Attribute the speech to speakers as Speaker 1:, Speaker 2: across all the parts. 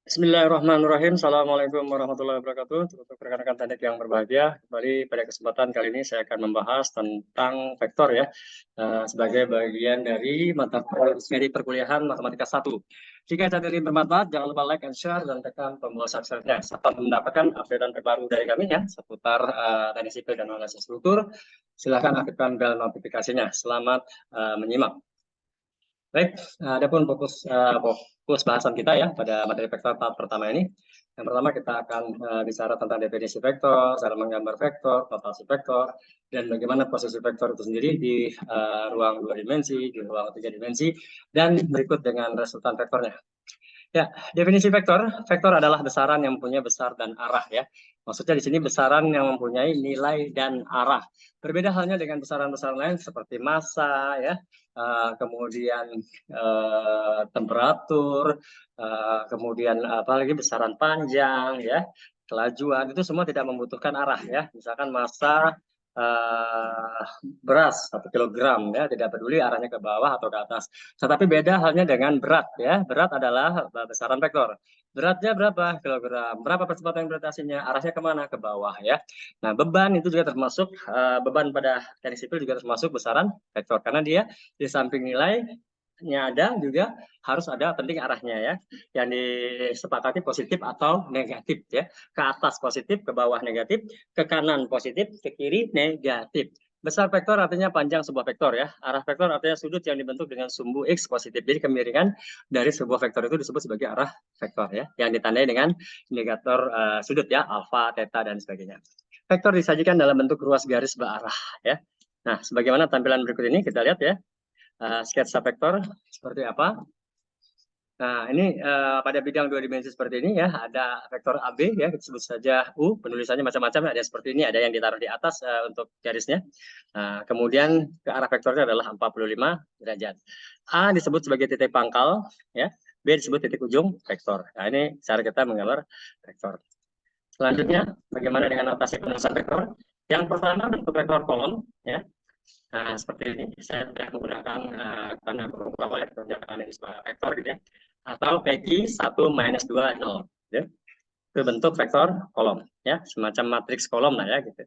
Speaker 1: Bismillahirrahmanirrahim. Assalamualaikum warahmatullahi wabarakatuh. Untuk rekan-rekan teknik yang berbahagia, kembali pada kesempatan kali ini saya akan membahas tentang vektor ya, sebagai bagian dari mata seri perkuliahan Matematika 1. Jika channel ini bermanfaat, jangan lupa like and share dan tekan tombol subscribe-nya serta mendapatkan update terbaru dari kami ya seputar teknik sipil dan analisis struktur. Silahkan aktifkan bel notifikasinya. Selamat menyimak. Baik, adapun fokus bahasan kita ya pada materi vektor tahap pertama ini. Yang pertama kita akan bicara tentang definisi vektor, cara menggambar vektor, notasi vektor, dan bagaimana posisi vektor itu sendiri di ruang 2 dimensi, di ruang 3 dimensi, dan berikut dengan resultan vektornya. Ya, definisi vektor. Vektor adalah besaran yang mempunyai besar dan arah ya. Maksudnya di sini besaran yang mempunyai nilai dan arah. Berbeda halnya dengan besaran-besaran lain seperti massa ya, kemudian temperatur, kemudian apalagi besaran panjang ya, kelajuan itu semua tidak membutuhkan arah ya. Misalkan massa beras 1 kilogram ya, tidak peduli arahnya ke bawah atau ke atas. Tetapi beda halnya dengan berat ya. Berat adalah besaran vektor. Beratnya berapa kilogram? Berapa percepatan gravitasinya? Arahnya kemana? Ke bawah ya. Nah, beban itu juga termasuk beban pada teknik sipil juga termasuk besaran vektor karena dia di samping nilainya ada juga harus ada penting arahnya ya. Yang disepakati positif atau negatif ya. Ke atas positif, ke bawah negatif, ke kanan positif, ke kiri negatif. Besar vektor artinya panjang sebuah vektor ya. Arah vektor artinya sudut yang dibentuk dengan sumbu X positif. Jadi kemiringan dari sebuah vektor itu disebut sebagai arah vektor ya. Yang ditandai dengan indikator sudut ya, alfa, theta, dan sebagainya. Vektor disajikan dalam bentuk ruas garis berarah ya. Nah, sebagaimana tampilan berikut ini kita lihat ya. Sketsa vektor seperti apa. Nah, ini pada bidang 2 dimensi seperti ini ya, ada vektor AB ya, kita sebut saja U, penulisannya macam-macam, ada seperti ini, ada yang ditaruh di atas untuk garisnya. Kemudian ke arah vektornya adalah 45 derajat. A disebut sebagai titik pangkal, ya. B disebut titik ujung vektor. Nah, ini cara kita menggambar vektor. Selanjutnya, bagaimana dengan notasi penulisan vektor? Yang pertama bentuk vektor kolom, ya. Nah, seperti ini, saya tidak menggunakan tanda kurung ya, tunjukkan ini sebagai vektor gitu ya. Atau PQ 1 minus 2, 0. Ya. Itu bentuk vektor kolom, ya, semacam matriks kolom lah ya gitu.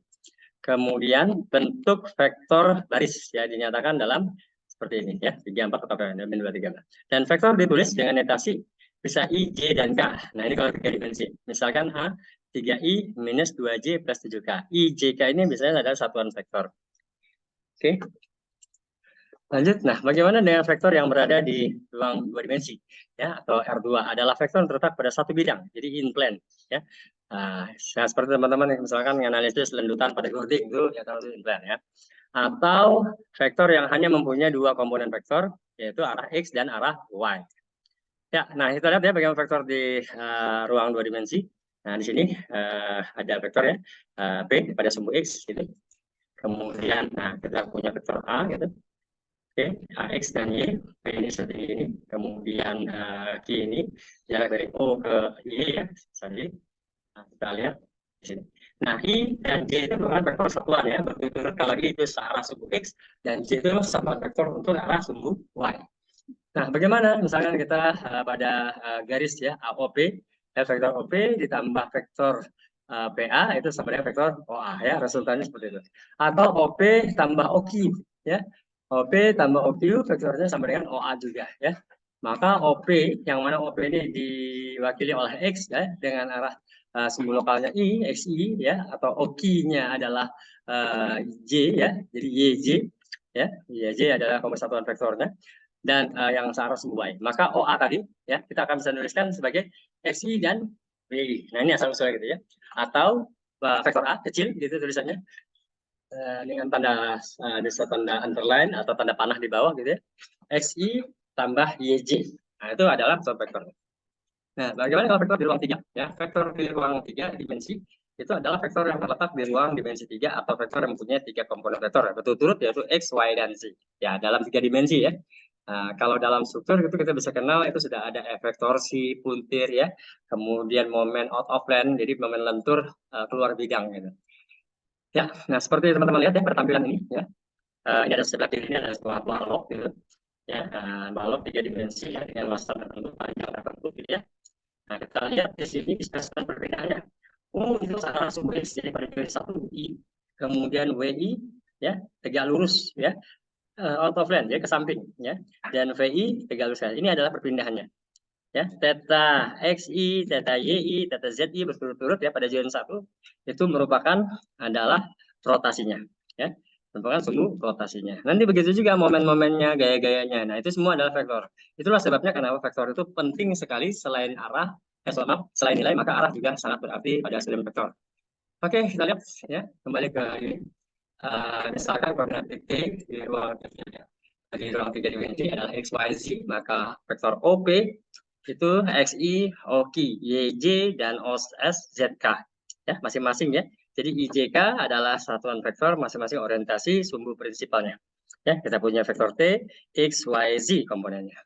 Speaker 1: Kemudian bentuk vektor baris ya dinyatakan dalam seperti ini ya, 3, 4 atau 2, 3. Dan vektor ditulis dengan notasi bisa I, J, dan K. Nah, ini kalau 3 dimensi. Misalkan H 3I minus 2J plus 7K. I, J, K ini biasanya adalah satuan vektor. Oke. Lanjut, nah bagaimana dengan vektor yang berada di ruang 2 dimensi ya atau R2 adalah vektor yang terletak pada satu bidang, jadi in plane ya. Nah, seperti teman-teman yang misalkan analisis lendutan pada gording itu ya tahu in plane ya. Atau vektor yang hanya mempunyai 2 komponen vektor yaitu arah X dan arah Y. Ya, nah kita lihat ya bagaimana vektor di ruang 2 dimensi. Nah, di sini ada vektor ya P pada sumbu X gitu. Kemudian nah kita punya vektor A gitu. Oke, AX dan Y, P ini seperti ini. Kemudian Q ini jarak dari O ke Y ya, misalnya. Nah, kita lihat di sini. Nah, I dan J itu merupakan vektor satuan ya, berturut-turut kalau I itu searah sumbu X dan J itu satuan vektor untuk arah sumbu Y. Nah, bagaimana misalkan kita pada garis ya AOP, vektor OP ditambah vektor PA itu sama dengan vektor OA ya, resultannya seperti itu. Atau OP tambah OQ ya. OP tambah OQ vektornya sama dengan OA juga ya. Maka OP yang mana OP ini diwakili oleh X ya dengan arah sumbu lokalnya I, XI ya, atau OQ-nya adalah J ya. Jadi YJ ya. YJ adalah satuan vektornya dan yang searah sumbu Y. Maka OA tadi ya kita akan bisa nuliskan sebagai XI dan WI. Nah, ini asal usulnya gitu ya. Atau vektor A kecil gitu tulisannya dengan tanda tanda underline atau tanda panah di bawah gitu ya. XI tambah YJ. Nah, itu adalah vektor. Nah, bagaimana kalau vektor di ruang 3 ya? Vektor di ruang 3 dimensi itu adalah vektor yang terletak di ruang dimensi 3 atau vektor yang mempunyai 3 komponen vektor berturut-turut yaitu X, Y, dan Z. Ya, dalam 3 dimensi ya. Nah, kalau dalam struktur itu kita bisa kenal itu sudah ada efek torsi, puntir ya, kemudian momen out of plane, jadi momen lentur keluar bidang gitu. Ya, nah seperti teman-teman lihat ya pertampilan ini ya. Ini ada sebelah kiri ini ada sebuah balok gitu. Ya, balok 3 dimensi ya dengan massa tertentu, panjang tertentu gitu ya. Nah, kita lihat di sini disebutkan perbedaannya. Oh, itu arah sumber X jadi pada garis 1 I, kemudian WI ya tegak lurus ya, out of line ya ke samping ya, dan VI tegak lurus. Ini adalah perpindahannya ya, theta XI, theta YI, theta ZI berturut-turut ya pada jalan 1 itu merupakan adalah rotasinya ya, merupakan sumbu rotasinya. Nanti begitu juga momen-momennya, gaya-gayanya. Nah, itu semua adalah vektor. Itulah sebabnya kenapa vektor itu penting sekali. Selain arah, selain nilai, maka arah juga sangat berarti pada sistem vektor. Oke, kita lihat ya, kembali ke ini. Misalkan koordinat titik di ruang 3 dimensi adalah x, y, z, maka vektor OP itu XI, OQ, YJ, dan OS, ZK ya, masing-masing ya. Jadi IJK adalah satuan vektor masing-masing orientasi sumbu prinsipalnya. Ya, kita punya vektor T, X, Y, Z komponennya.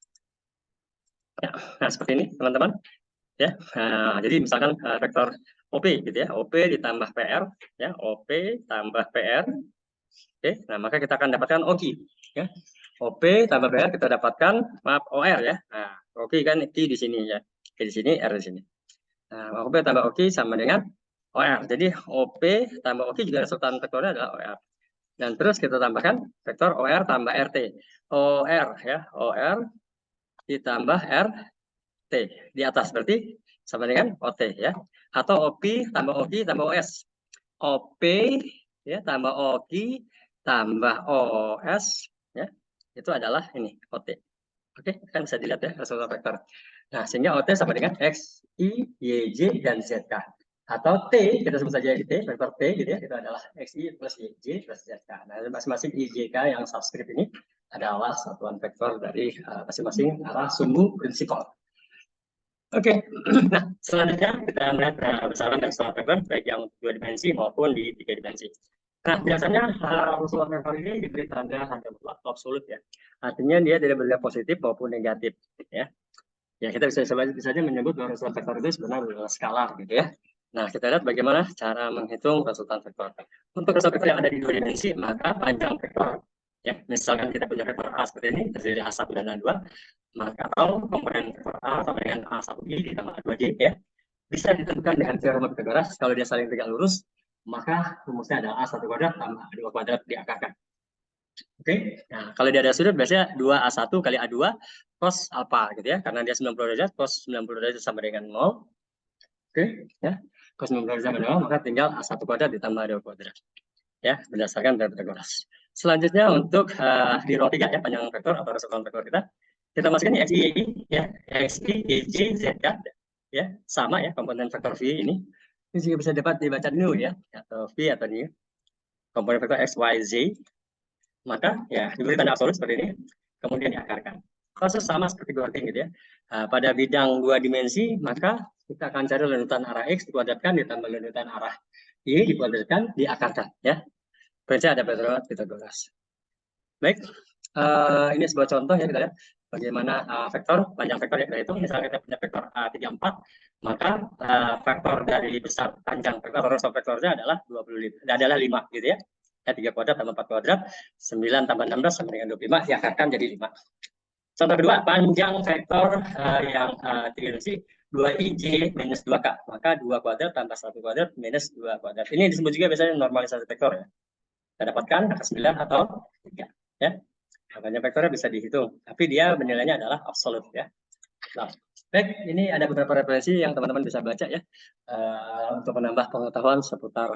Speaker 1: Ya, nah, seperti ini teman-teman. Ya, nah, jadi misalkan vektor OP gitu ya, OP ditambah PR ya, OP tambah PR. Oke, nah maka kita akan dapatkan OQ ya. OP tambah PR kita dapatkan maaf OR ya. Nah, OQ kan Q di sini ya. Q di sini, R di sini. Nah, OP tambah OQ sama dengan OR. Jadi OP tambah OQ juga resultan vektornya adalah OR. Dan terus kita tambahkan vektor OR tambah RT. OR ya, OR ditambah RT di atas berarti sama dengan OT ya. Atau OP tambah OQ tambah OS. OP ya tambah OQ tambah OS ya. Itu adalah ini OT. Oke, kan bisa dilihat ya resultan vektor. Nah, sehingga OT sama dengan X, Y, YJ, dan ZK. Atau T, kita sebut saja T, vektor T gitu ya, itu adalah XI plus YJ plus ZK. Nah, masing-masing IJK yang subscript ini adalah satuan vektor dari masing-masing arah sumbu prinsipal. Oke, nah selanjutnya kita melihat besaran dari satuan vektor baik yang 2 dimensi maupun di 3 dimensi. Nah, biasanya satuan vektor ini diberi tanda absolut ya. Artinya dia tidak berbeda positif maupun negatif ya. Ya, kita bisa saja menyebut bahwa resultan vektor itu sebenarnya adalah skalar gitu ya. Nah, kita lihat bagaimana cara menghitung resultan vektor. Untuk resultan vektor yang ada di 2 dimensi, maka panjang vektor ya, misalkan kita punya vektor A seperti ini, terdiri A1 dan A2, maka kalau komponen vektor A sama dengan A1i ditambah A2j ya, bisa ditentukan dengan teorema Pythagoras. Kalau dia saling tegak lurus, maka rumusnya adalah A1 kuadrat tambah A2 kuadrat diakarkan. Oke, nah kalau dia ada sudut biasanya 2A1 kali A2 cos alpha gitu ya, karena dia 90 derajat, cos 90 derajat sama dengan 0. Oke, ya. Cos 90 derajat sama dengan 0, maka tinggal A1 kuadrat ditambah A2 kuadrat. Ya, berdasarkan dari Pythagoras. Selanjutnya untuk di ruang 3 ya, panjang vektor atau resultan vektor kita masukkan XI, YI ya, XI, YJ, ZK ya, sama ya komponen vektor V ini. Ini juga bisa dapat dibaca nu ya, atau V atau nu. Komponen vektor X, Y, Z. Maka ya diberi tanda absolut seperti ini, kemudian diakarkan. Proses sama seperti Gorting gitu ya. Pada bidang 2 dimensi, maka kita akan cari lanjutan arah X dikuadratkan ditambah lanjutan arah Y dikuadratkan diakarkan ya. Prinsip ada Pythagoras. Baik, ini sebuah contoh ya, kita lihat bagaimana vektor, panjang vektor yang kita hitung. Misalnya kita punya vektor A34, maka vektor dari besar panjang vektor atau vektornya adalah 5 gitu ya. 3 kuadrat tambah 4 kuadrat, 9 tambah 16 sama dengan 25, diakarkan jadi 5. Contoh kedua, panjang vektor yang 3 dimensi 2IJ minus 2K, maka 2 kuadrat tambah 1 kuadrat minus 2 kuadrat. Ini disebut juga biasanya normalisasi vektor ya. Kita dapatkan angka 9 atau 3 ya. Makanya vektornya bisa dihitung, tapi dia nilainya adalah absolut ya. Nah, baik, ini ada beberapa referensi yang teman-teman bisa baca ya, untuk menambah pengetahuan seputar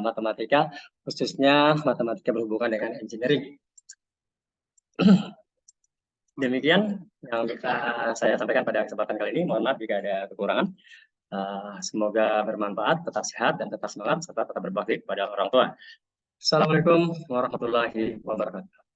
Speaker 1: matematika, khususnya matematika berhubungan dengan engineering. Demikian yang bisa saya sampaikan pada kesempatan kali ini. Mohon maaf jika ada kekurangan. Semoga bermanfaat, tetap sehat dan tetap semangat, serta tetap berbakti kepada orang tua. Assalamualaikum warahmatullahi wabarakatuh.